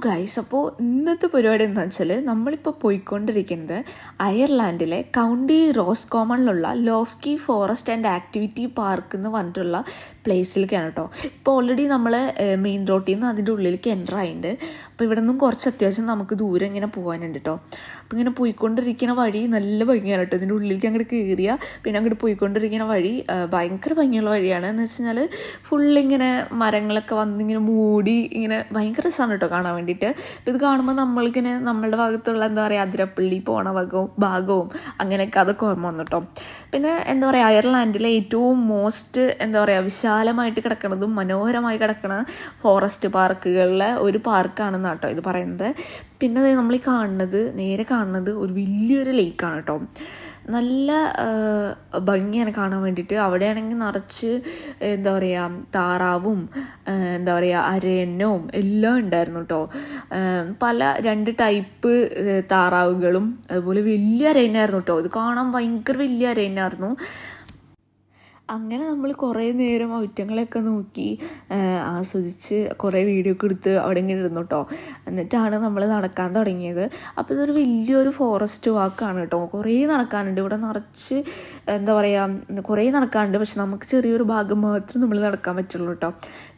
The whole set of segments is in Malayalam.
ഗൈസ്, അപ്പോൾ ഇന്നത്തെ പരിപാടി എന്താണെന്ന് വെച്ചാൽ നമ്മളിപ്പോൾ പോയിക്കൊണ്ടിരിക്കുന്നത് അയർലാൻഡിലെ കൗണ്ടി റോസ്കോമണിലുള്ള Lough Key forest and activity park എന്ന് പറഞ്ഞിട്ടുള്ള പ്ലേസിലേക്കാണ് കേട്ടോ. ഇപ്പോൾ ഓൾറെഡി നമ്മൾ മെയിൻ റോഡിൽ നിന്ന് അതിൻ്റെ ഉള്ളിലേക്ക് എൻ്റർ ആയിട്ടുണ്ട്. അപ്പോൾ ഇവിടെ നിന്നും കുറച്ച് അത്യാവശ്യം നമുക്ക് ദൂരം ഇങ്ങനെ പോകാനുണ്ട് കേട്ടോ. അപ്പോൾ ഇങ്ങനെ പോയിക്കൊണ്ടിരിക്കുന്ന വഴി നല്ല ഭംഗിയാണ് കേട്ടോ. ഇതിൻ്റെ ഉള്ളിലേക്ക് അങ്ങോട്ട് കയറിയ പിന്നെ അങ്ങോട്ട് പോയിക്കൊണ്ടിരിക്കുന്ന വഴി ഭയങ്കര ഭംഗിയുള്ള വഴിയാണ്. എന്ന് വെച്ച് കഴിഞ്ഞാൽ ഫുള്ളിങ്ങനെ മരങ്ങളൊക്കെ വന്നിങ്ങനെ മൂടി ഇങ്ങനെ ഭയങ്കര രസമാണ് കേട്ടോ കാണാൻ വേണ്ടിയിട്ട്. അപ്പോൾ ഇത് കാണുമ്പോൾ നമ്മളിങ്ങനെ നമ്മളുടെ ഭാഗത്തുള്ള എന്താ പറയുക അതിരപ്പള്ളി പോണ ഭാഗവും അങ്ങനെയൊക്കെ അതൊക്കെ ഓർമ്മ വന്നു കേട്ടോ. പിന്നെ എന്താ പറയുക അയർലാൻഡിലെ ഏറ്റവും മോസ്റ്റ് എന്താ പറയുക വിശാലമായിട്ട് കിടക്കുന്നതും മനോഹരമായി കിടക്കുന്ന ഫോറസ്റ്റ് പാർക്കുകളിലെ ഒരു പാർക്കാണെന്നാണ് കേട്ടോ ഇത് പറയുന്നത്. പിന്നെ നമ്മൾ നേരെ കാണുന്നത് ഒരു വലിയൊരു ലേക്കാണ് കേട്ടോ. നല്ല ഭംഗിയാണ് കാണാൻ വേണ്ടിയിട്ട്. അവിടെയാണെങ്കിൽ നിറച്ച് എന്താ പറയുക താറാവും എന്താ പറയുക അരയന്നവും എല്ലാം ഉണ്ടായിരുന്നു കേട്ടോ. പല 2 ടൈപ്പ് താറാവുകളും അതുപോലെ വലിയ അരയന്നായിരുന്നു കേട്ടോ. ഇത് കാണാൻ ഭയങ്കര വലിയ അരയന്നായിരുന്നു. അങ്ങനെ നമ്മൾ കുറേ നേരം ഐറ്റങ്ങളെയൊക്കെ നോക്കി ആസ്വദിച്ച് കുറേ വീഡിയോ ഒക്കെ എടുത്ത് അവിടെ ഇങ്ങനെ ഇരുന്നു കേട്ടോ. എന്നിട്ടാണ് നമ്മൾ നടക്കാൻ തുടങ്ങിയത്. അപ്പോൾ ഇതൊരു വലിയൊരു ഫോറസ്റ്റ് വാക്കാണ് കേട്ടോ. കുറേ നടക്കാനുണ്ട്. ഇവിടെ നിറച്ച് എന്താ പറയുക കുറേ നടക്കാനുണ്ട്. പക്ഷെ നമുക്ക് ചെറിയൊരു ഭാഗം മാത്രം നമ്മൾ നടക്കാൻ പറ്റുള്ളൂ കേട്ടോ.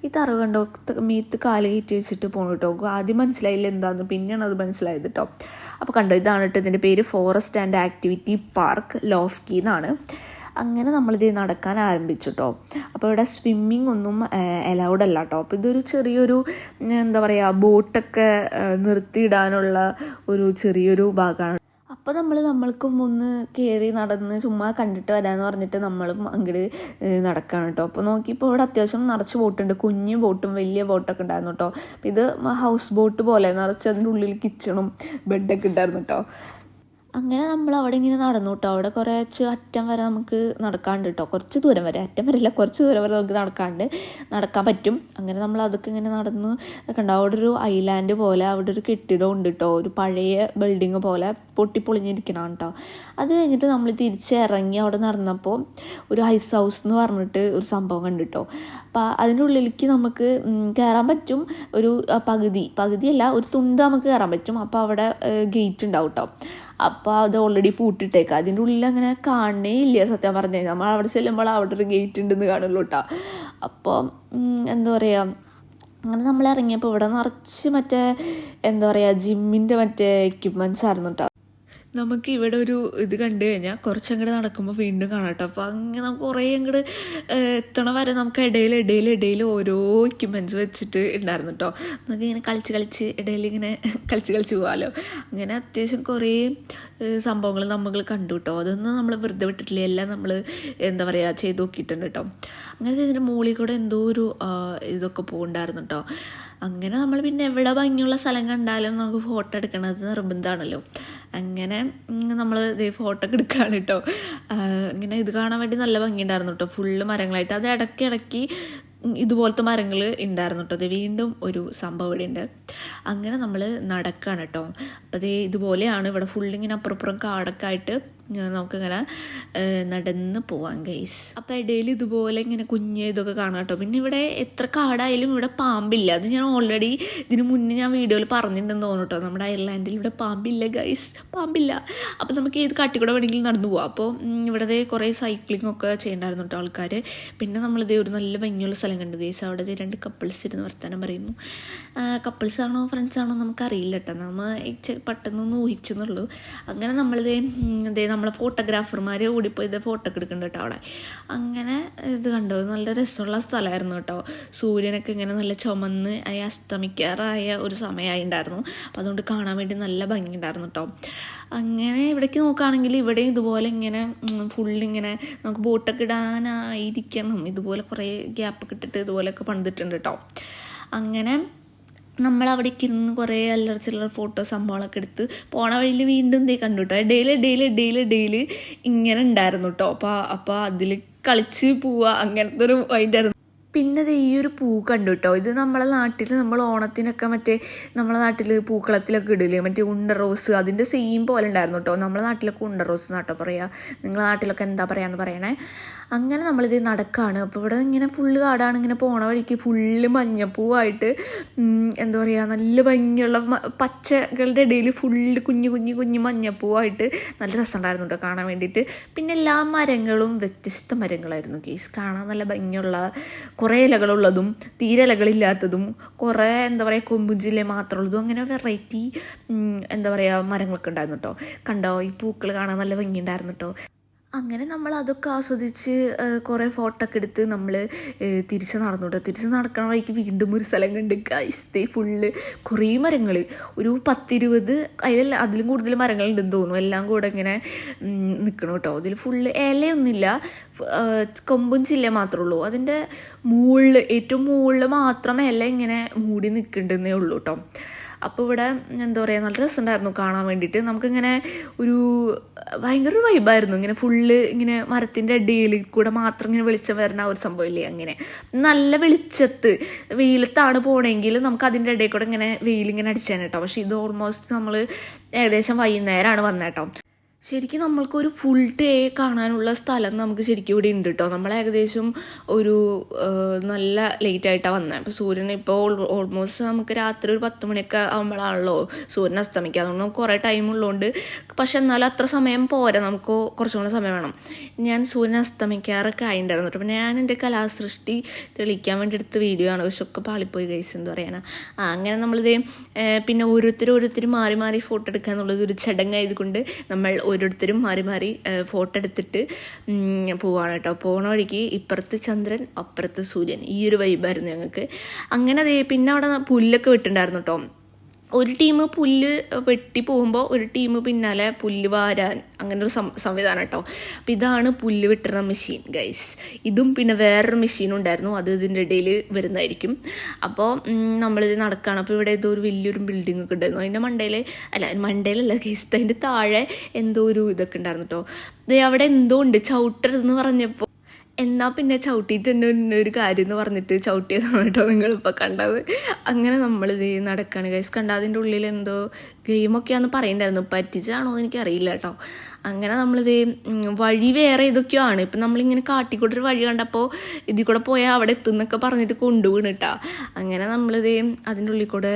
ഈ തറവ് കണ്ടോ മീത്ത് കാല് കയറ്റി വെച്ചിട്ട് പോകണം കേട്ടോ. ആദ്യം മനസ്സിലായില്ല എന്താണെന്ന്, പിന്നെയാണ് അത് മനസ്സിലായത് കേട്ടോ. അപ്പോൾ കണ്ടോ ഇതാണ് കേട്ടോ ഇതിൻ്റെ പേര്, ഫോറസ്റ്റ് ആൻഡ് ആക്ടിവിറ്റി പാർക്ക് ലോഫ്കി എന്നാണ്. അങ്ങനെ നമ്മളിത് നടക്കാൻ ആരംഭിച്ചു കേട്ടോ. അപ്പോൾ ഇവിടെ സ്വിമ്മിങ് ഒന്നും അലൗഡ് അല്ല കേട്ടോ. അപ്പോൾ ഇതൊരു ചെറിയൊരു എന്താ പറയുക ബോട്ടൊക്കെ നിർത്തിയിടാനുള്ള ഒരു ചെറിയൊരു ഭാഗമാണ്. അപ്പോൾ നമ്മൾക്കും ഒന്ന് കയറി നടന്ന് ചുമ്മാ കണ്ടിട്ട് വരാമെന്ന് പറഞ്ഞിട്ട് നമ്മളും അങ്ങോട്ട് നടക്കുകയാണ് കേട്ടോ. അപ്പോൾ നോക്കിയപ്പോൾ ഇവിടെ അത്യാവശ്യം നിറച്ച് ബോട്ടുണ്ട്. കുഞ്ഞു ബോട്ടും വലിയ ബോട്ടൊക്കെ ഉണ്ടായിരുന്നു കേട്ടോ. ഇത് ഹൗസ് ബോട്ട് പോലെ നിറച്ച് അതിൻ്റെ ഉള്ളിൽ കിച്ചണും ബെഡൊക്കെ ഉണ്ടായിരുന്നു കേട്ടോ. അങ്ങനെ നമ്മൾ അവിടെ ഇങ്ങനെ നടന്നു കേട്ടോ. അവിടെ കുറച്ച് അറ്റം വരെ നമുക്ക് നടക്കാണ്ട് കേട്ടോ. കുറച്ച് ദൂരം വരെ, അറ്റം വരെ അല്ല കുറച്ച് ദൂരം വരെ നമുക്ക് നടക്കാൻ പറ്റും. അങ്ങനെ നമ്മൾ അതൊക്കെ ഇങ്ങനെ നടന്ന് കണ്ടോ. അവിടെ ഒരു ഐലാൻഡ് പോലെ അവിടെ ഒരു കെട്ടിടം ഉണ്ട് കേട്ടോ. ഒരു പഴയ ബിൽഡിങ് പോലെ പൊട്ടിപ്പൊളിഞ്ഞിരിക്കണം കേട്ടോ. അത് കഴിഞ്ഞിട്ട് നമ്മൾ തിരിച്ചിറങ്ങി അവിടെ നടന്നപ്പോൾ ഒരു ഐസ് ഹൗസ് എന്ന് പറഞ്ഞിട്ട് ഒരു സംഭവം കണ്ടു കേട്ടോ. അപ്പോൾ അതിൻ്റെ ഉള്ളിലേക്ക് നമുക്ക് കയറാൻ പറ്റും. ഒരു പകുതിയല്ല ഒരു തുണ്ട് നമുക്ക് കയറാൻ പറ്റും. അപ്പോൾ അവിടെ ഗേറ്റ് ഉണ്ടാവും കേട്ടോ. അപ്പോൾ അത് ഓൾറെഡി പൂട്ടിട്ടേക്കാം. അതിൻ്റെ ഉള്ളിൽ അങ്ങനെ കാണണേ ഇല്ല സത്യം പറഞ്ഞു കഴിഞ്ഞാൽ. നമ്മൾ അവിടെ ചെല്ലുമ്പോൾ അവിടെ ഒരു ഗേറ്റ് ഉണ്ടെന്ന് കാണുള്ളൂ കേട്ടോ. അപ്പോൾ എന്താ പറയുക അങ്ങനെ നമ്മൾ ഇറങ്ങിയപ്പോൾ ഇവിടെ നിറച്ച് എന്താ പറയുക ജിമ്മിൻ്റെ എക്യുപ്മെൻറ്റ്സ് ആയിരുന്നു കേട്ടോ. നമുക്ക് ഇവിടെ ഒരു ഇത് കണ്ടു കഴിഞ്ഞാൽ കുറച്ചങ്ങോട്ട് നടക്കുമ്പോൾ വീണ്ടും കാണാം കേട്ടോ. അപ്പോൾ അങ്ങനെ നമുക്ക് കുറേ അങ്ങോട്ട് എത്തണ വരെ നമുക്ക് ഇടയിൽ ഓരോ എക്യുപ്മെൻറ്റ്സ് വെച്ചിട്ട് ഉണ്ടായിരുന്നു കേട്ടോ. നമുക്ക് ഇങ്ങനെ കളിച്ച് ഇടയിൽ ഇങ്ങനെ കളിച്ച് പോകാമല്ലോ. അങ്ങനെ അത്യാവശ്യം കുറേ സംഭവങ്ങൾ നമ്മൾ കണ്ടു കേട്ടോ. അതൊന്നും നമ്മൾ വെറുതെ വിട്ടിട്ടില്ല. എല്ലാം നമ്മൾ എന്താ പറയുക ചെയ്ത് നോക്കിയിട്ടുണ്ട് കേട്ടോ. അങ്ങനെ ഇതിൻ്റെ മുകളിൽ കൂടെ എന്തോ ഒരു ഇതൊക്കെ പോകുന്നുണ്ടായിരുന്നു കേട്ടോ. അങ്ങനെ നമ്മൾ പിന്നെ എവിടെ ഭംഗിയുള്ള സ്ഥലം കണ്ടാലും നമുക്ക് ഫോട്ടോ എടുക്കണത് നിർബന്ധമാണല്ലോ. അങ്ങനെ നമ്മൾ ഫോട്ടോ ഒക്കെ എടുക്കുകയാണ് കേട്ടോ. ഇങ്ങനെ ഇത് കാണാൻ വേണ്ടി നല്ല ഭംഗിയുണ്ടായിരുന്നു കേട്ടോ. ഫുള്ള് മരങ്ങളായിട്ട് അത് ഇടയ്ക്ക് ഇതുപോലത്തെ മരങ്ങൾ ഉണ്ടായിരുന്നു കേട്ടോ. അത് വീണ്ടും ഒരു സംഭവം ഇവിടെ ഉണ്ട്. അങ്ങനെ നമ്മൾ നടക്കുകയാണ് കേട്ടോ. അപ്പോൾ ഇതുപോലെയാണ് ഇവിടെ ഫുള്ളിങ്ങനെ അപ്പുറപ്പുറം കാടൊക്കെ ആയിട്ട് നമുക്കിങ്ങനെ നടന്ന് പോവാം ഗൈസ്. അപ്പോൾ ഇടയിൽ ഇതുപോലെ ഇങ്ങനെ കുഞ്ഞ് ഇതൊക്കെ കാണാം കേട്ടോ. പിന്നെ ഇവിടെ എത്ര കാടായാലും ഇവിടെ പാമ്പില്ല. അത് ഞാൻ ഓൾറെഡി ഇതിന് മുന്നേ ഞാൻ വീഡിയോയിൽ പറഞ്ഞിട്ടുണ്ടെന്ന് തോന്നുന്നു കേട്ടോ. നമ്മുടെ അയർലാൻഡിൽ ഇവിടെ പാമ്പില്ല ഗൈസ്, പാമ്പില്ല. അപ്പോൾ നമുക്ക് ഏത് കാട്ടിക്കൂടെ വേണമെങ്കിലും നടന്നു പോവാം. അപ്പോൾ ഇവിടെ കുറേ സൈക്ലിംഗ് ഒക്കെ ചെയ്യണ്ടായിരുന്നു കേട്ടോ ആൾക്കാർ. പിന്നെ നമ്മളിതേ ഒരു നല്ല ഭംഗിയുള്ള സ്ഥലം കണ്ടു ഗൈസ്. അവിടെ 2 കപ്പിൾസ് ഇരുന്ന് വർത്താനം പറയുന്നു. കപ്പിൾസ് ആണോ ഫ്രണ്ട്സ് ആണോ നമുക്കറിയില്ല കേട്ടോ. നമ്മൾ പെട്ടെന്നൊന്ന് ഊഹിച്ചെന്നുള്ളൂ. അങ്ങനെ നമ്മളിതേ നമ്മളെ ഫോട്ടോഗ്രാഫർമാർ ഓടിപ്പോയി ഫോട്ടോ ഒക്കെ എടുക്കുന്നുണ്ട് കേട്ടോ അവിടെ. അങ്ങനെ ഇത് കണ്ടോ നല്ല രസമുള്ള സ്ഥലമായിരുന്നു കേട്ടോ. സൂര്യനൊക്കെ ഇങ്ങനെ നല്ല ചുമന്ന് അസ്തമിക്കാറായ ഒരു സമയമായി ഉണ്ടായിരുന്നു. അപ്പോൾ അതുകൊണ്ട് കാണാൻ വേണ്ടി നല്ല ഭംഗി ഉണ്ടായിരുന്നു കേട്ടോ. അങ്ങനെ ഇവിടേക്ക് നോക്കുകയാണെങ്കിൽ ഇവിടെ ഇതുപോലെ ഇങ്ങനെ ഫുള്ളിങ്ങനെ നമുക്ക് ബോട്ടൊക്കെ ഇടാനായിരിക്കണം. ഇതുപോലെ കുറേ ഗ്യാപ്പൊക്കെ ഇട്ടിട്ട് ഇതുപോലെയൊക്കെ പണിതിട്ടുണ്ട് കേട്ടോ. അങ്ങനെ നമ്മളവിടേക്ക് ഇരുന്ന് കുറേ ചില്ലറ ഫോട്ടോ സംഭവങ്ങളൊക്കെ എടുത്ത് പോണ വഴിയിൽ വീണ്ടും കണ്ടു കേട്ടോ. ഇടയിൽ ഇങ്ങനെ ഉണ്ടായിരുന്നു കേട്ടോ. അപ്പോൾ അതിൽ കളിച്ച് പോവുക അങ്ങനത്തെ ഒരു വൈൻഡായിരുന്നു. പിന്നെ ദേ ഈ ഒരു പൂ കണ്ടു കേട്ടോ. ഇത് നമ്മളെ നാട്ടിൽ നമ്മൾ ഓണത്തിനൊക്കെ മറ്റേ നമ്മളെ നാട്ടിൽ പൂക്കളത്തിലൊക്കെ ഇടില്ലേ, മറ്റേ ഉണ്ട റോസ്, അതിൻ്റെ സെയിം പോലെ ഉണ്ടായിരുന്നു കേട്ടോ. നമ്മളെ നാട്ടിലൊക്കെ ഉണ്ട റോസ് എന്നാട്ടോ പറയുക, നിങ്ങളെ നാട്ടിലൊക്കെ എന്താ പറയാന്ന് പറയണേ. അങ്ങനെ നമ്മളിത് നടക്കുകയാണ്. അപ്പോൾ ഇവിടെ ഇങ്ങനെ ഫുള്ള് കാടാണ്. ഇങ്ങനെ പോണ വഴിക്ക് ഫുള്ള് മഞ്ഞപ്പൂവായിട്ട് എന്താ പറയുക, നല്ല ഭംഗിയുള്ള പച്ചകളുടെ ഇടയിൽ ഫുള്ള് കുഞ്ഞു കുഞ്ഞു കുഞ്ഞു മഞ്ഞപ്പൂവായിട്ട് നല്ല രസമുണ്ടായിരുന്നു കേട്ടോ കാണാൻ വേണ്ടിയിട്ട്. പിന്നെ എല്ലാ മരങ്ങളും വ്യത്യസ്ത മരങ്ങളായിരുന്നു കേസ്, കാണാൻ നല്ല ഭംഗിയുള്ള കുറേ ഇലകളുള്ളതും തീരെ ഇലകളില്ലാത്തതും കുറേ എന്താ പറയുക കൊമ്പും ജില്ല മാത്രമുള്ളതും, അങ്ങനെ വെറൈറ്റി എന്താ പറയുക മരങ്ങളൊക്കെ ഉണ്ടായിരുന്നു കേട്ടോ. കണ്ടോ, ഈ പൂക്കൾ കാണാൻ നല്ല ഭംഗിയുണ്ടായിരുന്നു കേട്ടോ. അങ്ങനെ നമ്മൾ അതൊക്കെ ആസ്വദിച്ച് കുറേ ഫോട്ടോ ഒക്കെ എടുത്ത് നമ്മൾ തിരിച്ച് നടന്നു കേട്ടോ. തിരിച്ച് നടക്കണ വഴിക്ക് വീണ്ടും ഒരു സ്ഥലം കണ്ട് ഗൈസ്, ഫുള്ള് കുറേ മരങ്ങൾ, ഒരു 10-20 അതിലും കൂടുതൽ മരങ്ങളുണ്ടെന്ന് തോന്നുന്നു. എല്ലാം കൂടെ ഇങ്ങനെ നിൽക്കണം കേട്ടോ. അതിൽ ഫുള്ള് ഇലയൊന്നുമില്ല, കൊമ്പും ചില്ല മാത്രമേ ഉള്ളൂ. അതിൻ്റെ മുകളിൽ ഏറ്റവും മുകളിൽ മാത്രം ഇല ഇങ്ങനെ മൂടി നിൽക്കുന്നുണ്ടെന്നേ ഉള്ളൂ കേട്ടോ. അപ്പോൾ ഇവിടെ എന്താ പറയുക, നല്ല രസമുണ്ടായിരുന്നു കാണാൻ വേണ്ടിയിട്ട്. നമുക്കിങ്ങനെ ഒരു ഭയങ്കര ഒരു വൈബായിരുന്നു. ഇങ്ങനെ ഫുള്ള് ഇങ്ങനെ മരത്തിൻ്റെ ഇടയിൽ കൂടെ മാത്രം ഇങ്ങനെ വെളിച്ചം വരുന്ന ഒരു സംഭവമില്ലേ, അങ്ങനെ നല്ല വെളിച്ചത്ത് വെയിലത്താണ് പോകണമെങ്കിൽ നമുക്ക് അതിൻ്റെ ഇടയിൽ കൂടെ ഇങ്ങനെ വെയിലിങ്ങനെ അടിച്ചാണ് കേട്ടോ. പക്ഷേ ഇത് ഓൾമോസ്റ്റ് നമ്മൾ ഏകദേശം വൈകുന്നേരമാണ് വന്നേട്ടോ. ശരിക്കും നമ്മൾക്കൊരു ഫുൾ ഡേ കാണാനുള്ള സ്ഥലം നമുക്ക് ശരിക്കും ഇവിടെ ഉണ്ട് കേട്ടോ. നമ്മൾ ഏകദേശം ഒരു നല്ല ലേറ്റായിട്ടാണ് വന്നത്. അപ്പോൾ സൂര്യൻ ഇപ്പോൾ ഓൾമോസ്റ്റ് നമുക്ക് രാത്രി ഒരു 10 മണിയൊക്കെ ആകുമ്പോഴാണല്ലോ സൂര്യൻ അസ്തമിക്കുക. അതുകൊണ്ട് നമുക്ക് കുറേ ടൈം ഉള്ളതുകൊണ്ട്, പക്ഷെ എന്നാലും അത്ര സമയം പോരാ, നമുക്ക് കുറച്ചും കൂടെ സമയം വേണം. ഞാൻ സൂര്യൻ അസ്തമിക്കാറൊക്കെ ആയിട്ടുണ്ടായിരുന്നു കേട്ടോ. അപ്പോൾ ഞാൻ എൻ്റെ കലാസൃഷ്ടി തെളിയിക്കാൻ വേണ്ടി എടുത്ത വീഡിയോ ആണ്, പക്ഷെ ഒക്കെ പാളിപ്പോയി ഗൈസ്, എന്താ പറയാനാ. അങ്ങനെ നമ്മളിത് പിന്നെ ഓരോരുത്തരും മാറി മാറി ഫോട്ടോ എടുക്കുക എന്നുള്ളത് ഒരു ചടങ്ങായതുകൊണ്ട് നമ്മൾ ഓരോരുത്തരും മാറി മാറി ഫോട്ടോ എടുത്തിട്ട് പോവാണ് കേട്ടോ. പോണ വഴിക്ക് ഇപ്പുറത്ത് ചന്ദ്രൻ അപ്പുറത്ത് സൂര്യൻ, ഈ ഒരു വൈബായിരുന്നു ഞങ്ങൾക്ക്. അങ്ങനെ പിന്നെ അവിടെ പുല്ലൊക്കെ വിട്ടുണ്ടായിരുന്നു കേട്ടോ. ഒരു ടീം പുല്ല് വെട്ടി പോകുമ്പോൾ ഒരു ടീം പിന്നാലെ പുല്ല് വാരാൻ, അങ്ങനെ ഒരു സംവിധാനം കേട്ടോ. അപ്പോൾ ഇതാണ് പുല്ല് വെട്ടുന്ന മെഷീൻ ഗൈസ്. ഇതും പിന്നെ വേറൊരു മെഷീനും ഉണ്ടായിരുന്നു, അത് ഇതിൻ്റെ ഇടയിൽ വരുന്നതായിരിക്കും. അപ്പോൾ നമ്മളിത് നടക്കുകയാണ്. അപ്പോൾ ഇവിടെ ഏതോ ഒരു വലിയൊരു ബിൽഡിംഗ് ഒക്കെ ഉണ്ടായിരുന്നു. അതിൻ്റെ മണ്ടയിലല്ല ഗൈസ്, അതിൻ്റെ താഴെ എന്തോ ഒരു ഇതൊക്കെ ഉണ്ടായിരുന്നു കേട്ടോ. അവിടെ എന്തോ ഉണ്ട്, ചവിട്ടരുതെന്ന് പറഞ്ഞപ്പോൾ എന്നാൽ പിന്നെ ചവിട്ടിയിട്ട് തന്നെ ഒരു കാര്യം എന്ന് പറഞ്ഞിട്ട് ചവിട്ടിയതാണ് കേട്ടോ നിങ്ങളിപ്പോൾ കണ്ടത്. അങ്ങനെ നമ്മളിത് നടക്കുകയാണ് ഗൈസ്. കണ്ട അതിൻ്റെ ഉള്ളിൽ എന്തോ ഗെയിമൊക്കെയാണെന്ന് പറയുന്നുണ്ടായിരുന്നു, പറ്റിച്ചാണോ എന്ന് എനിക്കറിയില്ല കേട്ടോ. അങ്ങനെ നമ്മളിത് വഴി വേറെ ഏതൊക്കെയോ ആണ്. ഇപ്പം നമ്മളിങ്ങനെ കാട്ടിക്കൂട്ടൊരു വഴി കണ്ടപ്പോൾ ഇതിൽ കൂടെ പോയാൽ അവിടെ എത്തുന്നൊക്കെ പറഞ്ഞിട്ട് കൊണ്ടുപോകണം കേട്ടോ. അങ്ങനെ നമ്മളിത് അതിൻ്റെ ഉള്ളിൽ കൂടെ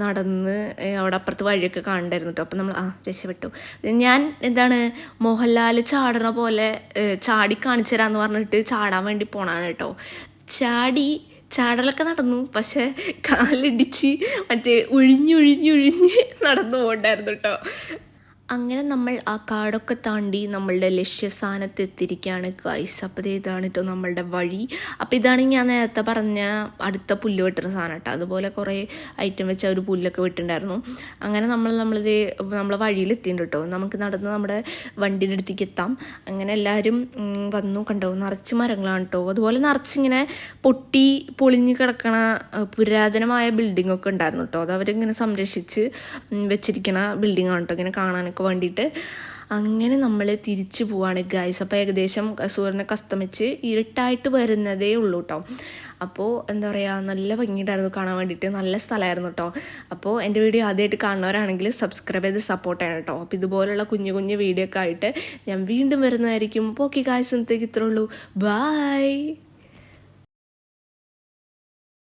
നടന്ന് അവിടെ അപ്പുറത്ത് വഴിയൊക്കെ കാണണ്ടായിരുന്നു കേട്ടോ. അപ്പം നമ്മൾ രക്ഷപ്പെട്ടു. ഞാൻ എന്താണ് മോഹൻലാൽ ചാടണ പോലെ ചാടി കാണിച്ചു തരാമെന്ന് പറഞ്ഞിട്ട് ചാടാൻ വേണ്ടി പോണാണ് കേട്ടോ. ചാടലൊക്കെ നടന്നു, പക്ഷെ കാലിടിച്ച് മറ്റേ ഒഴിഞ്ഞൊഴിഞ്ഞൊഴിഞ്ഞ് നടന്നു പോകണ്ടായിരുന്നു കേട്ടോ. അങ്ങനെ നമ്മൾ ആ കാടൊക്കെ താണ്ടി നമ്മളുടെ ലക്ഷ്യസ്ഥാനത്ത് എത്തിയിരിക്കുകയാണ് ഗൈസ്. അപ്പോൾ ഇതാണ് കേട്ടോ നമ്മളുടെ വഴി. അപ്പോൾ ഇതാണ് ഞാൻ നേരത്തെ പറഞ്ഞ അടുത്ത പുല്ല് വെട്ടുന്ന സാധനം കേട്ടോ. അതുപോലെ കുറേ ഐറ്റം വെച്ച് ഒരു പുല്ലൊക്കെ വെട്ടുണ്ടായിരുന്നു. അങ്ങനെ നമ്മളെ വഴിയിലെത്തിയിട്ടുണ്ട് കേട്ടോ. നമുക്ക് നടന്ന് നമ്മുടെ വണ്ടിയുടെ അടുത്തേക്ക് എത്താം. അങ്ങനെ എല്ലാവരും വന്നു. കണ്ടോ, നിറച്ച് മരങ്ങളാണ് കേട്ടോ. അതുപോലെ നിറച്ചിങ്ങനെ പൊളിഞ്ഞ് കിടക്കണ പുരാതനമായ ബിൽഡിംഗ് ഒക്കെ ഉണ്ടായിരുന്നു കേട്ടോ. അത് അവരിങ്ങനെ സംരക്ഷിച്ച് വെച്ചിരിക്കണ ബിൽഡിംഗ് ആണ് കേട്ടോ, ഇങ്ങനെ കാണാനൊക്കെ വേണ്ടിയിട്ട്. അങ്ങനെ നമ്മൾ തിരിച്ചു പോവാണ് ഗൈസ്. അപ്പോൾ ഏകദേശം സൂര്യനൊക്കെ അസ്തമിച്ച് ഇരുട്ടായിട്ട് വരുന്നതേ ഉള്ളൂ കേട്ടോ. അപ്പോൾ എന്താ പറയുക, നല്ല ഭംഗിയുണ്ടായിരുന്നു കാണാൻ വേണ്ടിയിട്ട്, നല്ല സ്ഥലമായിരുന്നു കേട്ടോ. അപ്പോൾ എൻ്റെ വീഡിയോ ആദ്യമായിട്ട് കാണുന്നവരാണെങ്കിൽ സബ്സ്ക്രൈബ് ചെയ്ത് സപ്പോർട്ട് ചെയ്യണം കേട്ടോ. അപ്പോൾ ഇതുപോലുള്ള കുഞ്ഞു കുഞ്ഞു വീഡിയോ ഒക്കെ ആയിട്ട് ഞാൻ വീണ്ടും വരുന്നതായിരിക്കും. അപ്പോൾ ഓക്കെ ഗൈസ്, ഇന്നത്തേക്ക് ഇത്രേ ഉള്ളൂ. ബൈ.